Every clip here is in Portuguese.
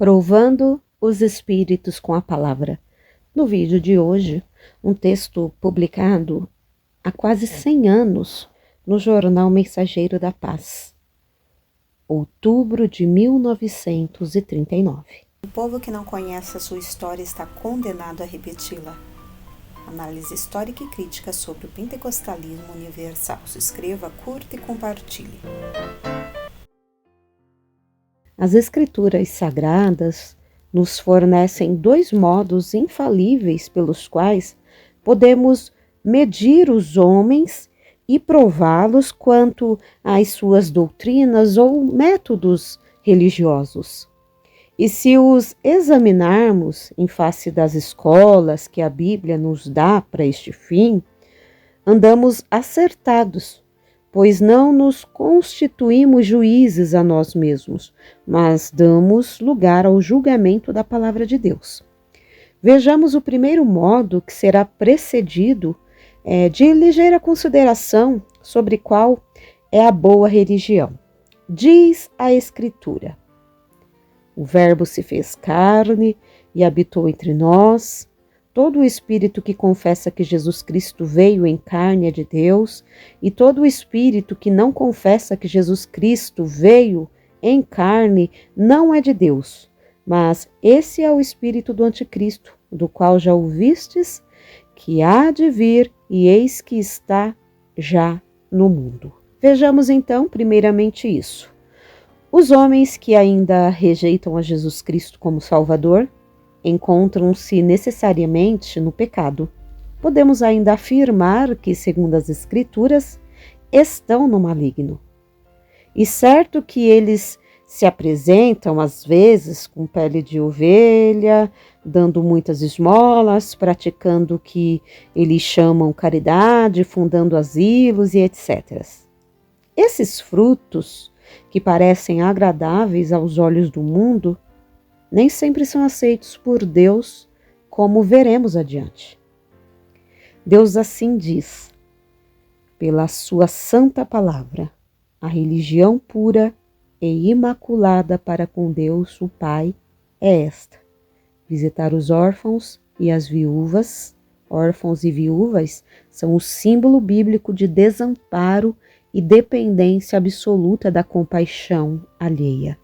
Provando os Espíritos com a Palavra. No vídeo de hoje, um texto publicado há quase 100 anos no jornal Mensageiro da Paz, outubro de 1939. O povo que não conhece a sua história está condenado a repeti-la. Análise histórica e crítica sobre o pentecostalismo universal. Se inscreva, curta e compartilhe. As Escrituras Sagradas nos fornecem dois modos infalíveis pelos quais podemos medir os homens e prová-los quanto às suas doutrinas ou métodos religiosos. E se os examinarmos em face das escolas que a Bíblia nos dá para este fim, andamos acertados, pois não nos constituímos juízes a nós mesmos, mas damos lugar ao julgamento da palavra de Deus. Vejamos o primeiro modo, que será precedido de ligeira consideração sobre qual é a boa religião. Diz a Escritura: o Verbo se fez carne e habitou entre nós. Todo o espírito que confessa que Jesus Cristo veio em carne é de Deus, e todo o espírito que não confessa que Jesus Cristo veio em carne não é de Deus. Mas esse é o espírito do anticristo, do qual já ouvistes que há de vir, e eis que está já no mundo. Vejamos então primeiramente isso. Os homens que ainda rejeitam a Jesus Cristo como Salvador encontram-se necessariamente no pecado. Podemos ainda afirmar que, segundo as Escrituras, estão no maligno. E certo que eles se apresentam, às vezes, com pele de ovelha, dando muitas esmolas, praticando o que eles chamam caridade, fundando asilos e etc. Esses frutos, que parecem agradáveis aos olhos do mundo, nem sempre são aceitos por Deus, como veremos adiante. Deus assim diz: pela sua santa palavra, a religião pura e imaculada para com Deus, o Pai, é esta: visitar os órfãos e as viúvas. Órfãos e viúvas são o símbolo bíblico de desamparo e dependência absoluta da compaixão alheia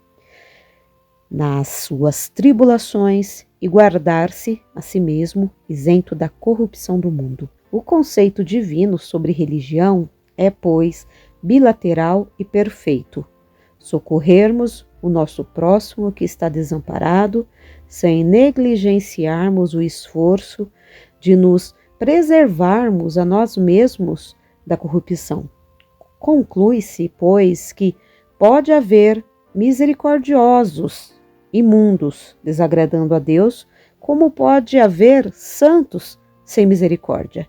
nas suas tribulações, e guardar-se a si mesmo isento da corrupção do mundo. O conceito divino sobre religião é, pois, bilateral e perfeito: socorrermos o nosso próximo que está desamparado, sem negligenciarmos o esforço de nos preservarmos a nós mesmos da corrupção. Conclui-se, pois, que pode haver misericordiosos imundos, desagradando a Deus, como pode haver santos sem misericórdia.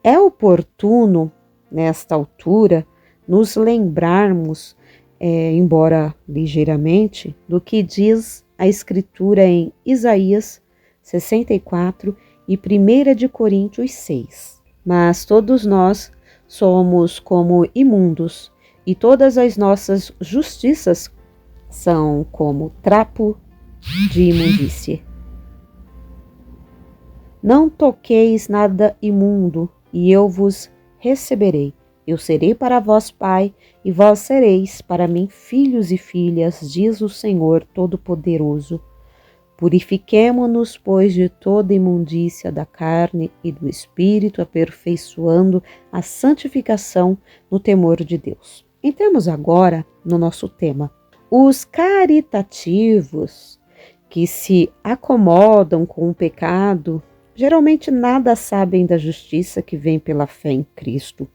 É oportuno, nesta altura, nos lembrarmos, embora ligeiramente, do que diz a Escritura em Isaías 64 e 1 de Coríntios 6. Mas todos nós somos como imundos, e todas as nossas justiças são como trapo de imundície. Não toqueis nada imundo, e eu vos receberei. Eu serei para vós pai, e vós sereis para mim filhos e filhas, diz o Senhor Todo-Poderoso. Purifiquemo-nos, pois, de toda imundícia da carne e do espírito, aperfeiçoando a santificação no temor de Deus. Entremos agora no nosso tema. Os caritativos, que se acomodam com o pecado, geralmente nada sabem da justiça que vem pela fé em Cristo.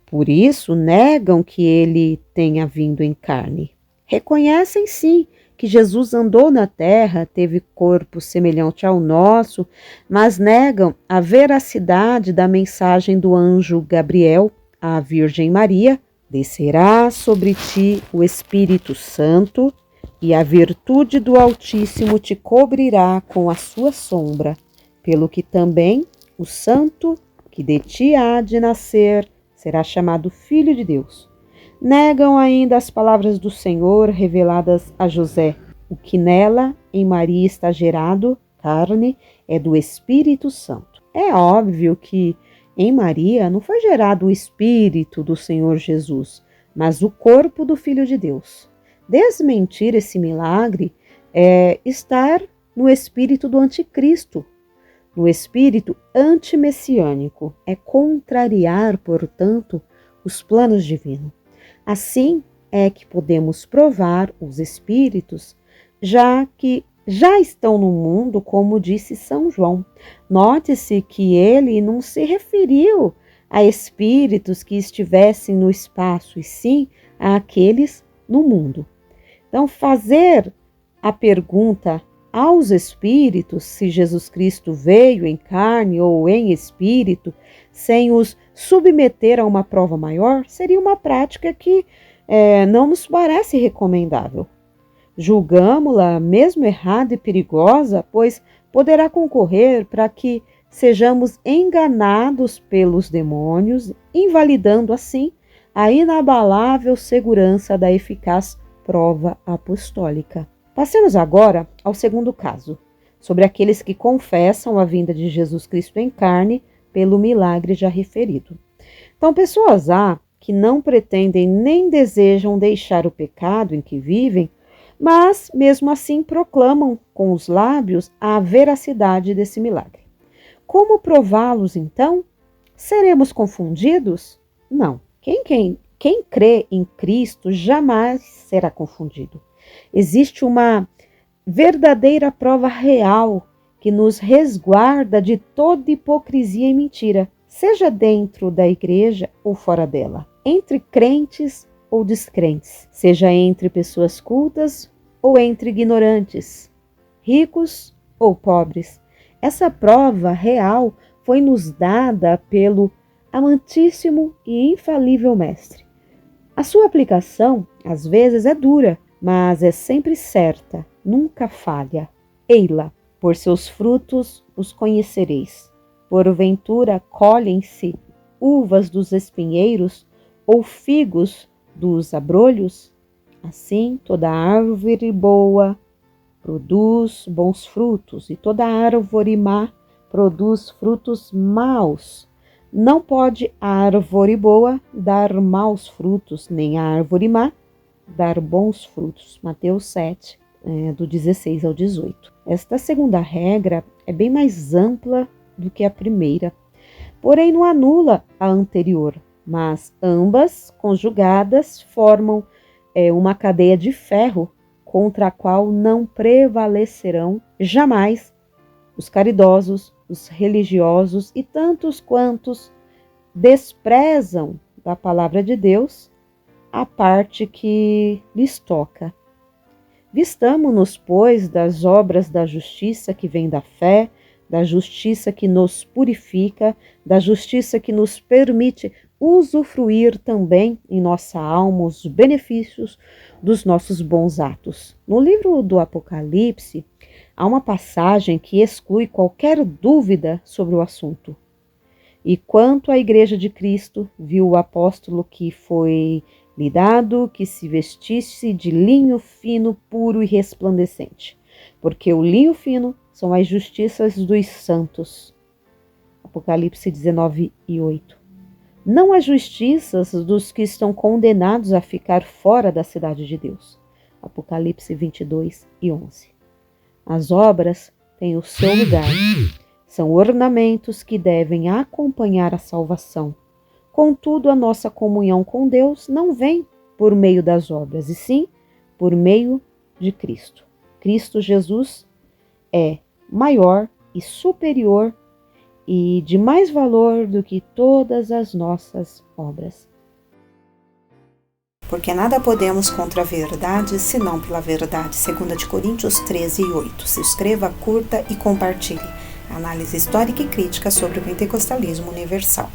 Por isso, negam que ele tenha vindo em carne. Reconhecem, sim, que Jesus andou na terra, teve corpo semelhante ao nosso, mas negam a veracidade da mensagem do anjo Gabriel à Virgem Maria: descerá sobre ti o Espírito Santo, e a virtude do Altíssimo te cobrirá com a sua sombra, pelo que também o santo que de ti há de nascer será chamado Filho de Deus. Negam ainda as palavras do Senhor reveladas a José: O que nela, em Maria, está gerado, carne, é do Espírito Santo. É óbvio que em Maria não foi gerado o Espírito do Senhor Jesus, mas o corpo do Filho de Deus. Desmentir esse milagre é estar no espírito do anticristo, no espírito antimessiânico. É contrariar, portanto, os planos divinos. Assim é que podemos provar os espíritos, já que já estão no mundo, como disse São João. Note-se que ele não se referiu a espíritos que estivessem no espaço, e sim àqueles no mundo. Então, fazer a pergunta aos espíritos se Jesus Cristo veio em carne ou em espírito, sem os submeter a uma prova maior, seria uma prática que não nos parece recomendável. Julgamo-la mesmo errada e perigosa, pois poderá concorrer para que sejamos enganados pelos demônios, invalidando assim a inabalável segurança da eficaz prova apostólica. Passemos agora ao segundo caso, sobre aqueles que confessam a vinda de Jesus Cristo em carne pelo milagre já referido. Então, pessoas há que não pretendem nem desejam deixar o pecado em que vivem, mas mesmo assim proclamam com os lábios a veracidade desse milagre. Como prová-los então? Seremos confundidos? Não. Quem crê em Cristo jamais será confundido. Existe uma verdadeira prova real que nos resguarda de toda hipocrisia e mentira, seja dentro da igreja ou fora dela, entre crentes ou descrentes, seja entre pessoas cultas ou entre ignorantes, ricos ou pobres. Essa prova real foi nos dada pelo amantíssimo e infalível Mestre. A sua aplicação, às vezes, é dura, mas é sempre certa, nunca falha. Ei-la, por seus frutos os conhecereis. Porventura colhem-se uvas dos espinheiros ou figos dos abrolhos? Assim, toda árvore boa produz bons frutos, e toda árvore má produz frutos maus. Não pode a árvore boa dar maus frutos, nem a árvore má dar bons frutos. Mateus 7, do 16 ao 18. Esta segunda regra é bem mais ampla do que a primeira, porém não anula a anterior, mas ambas, conjugadas, formam uma cadeia de ferro contra a qual não prevalecerão jamais os caridosos, os religiosos e tantos quantos desprezam da palavra de Deus a parte que lhes toca. Vistamo-nos, pois, das obras da justiça que vem da fé, da justiça que nos purifica, da justiça que nos permite usufruir também em nossa alma os benefícios dos nossos bons atos. No livro do Apocalipse, há uma passagem que exclui qualquer dúvida sobre o assunto. E quanto à Igreja de Cristo, viu o apóstolo que foi lhe dado que se vestisse de linho fino, puro e resplandecente, porque o linho fino são as justiças dos santos. Apocalipse 19:8. Não as justiças dos que estão condenados a ficar fora da cidade de Deus. Apocalipse 22:11. As obras têm o seu lugar. São ornamentos que devem acompanhar a salvação. Contudo, a nossa comunhão com Deus não vem por meio das obras, e sim por meio de Cristo. Cristo Jesus é maior e superior e de mais valor do que todas as nossas obras. Porque nada podemos contra a verdade, senão pela verdade. 2 Coríntios 13:8. Se inscreva, curta e compartilhe. Análise histórica e crítica sobre o pentecostalismo universal.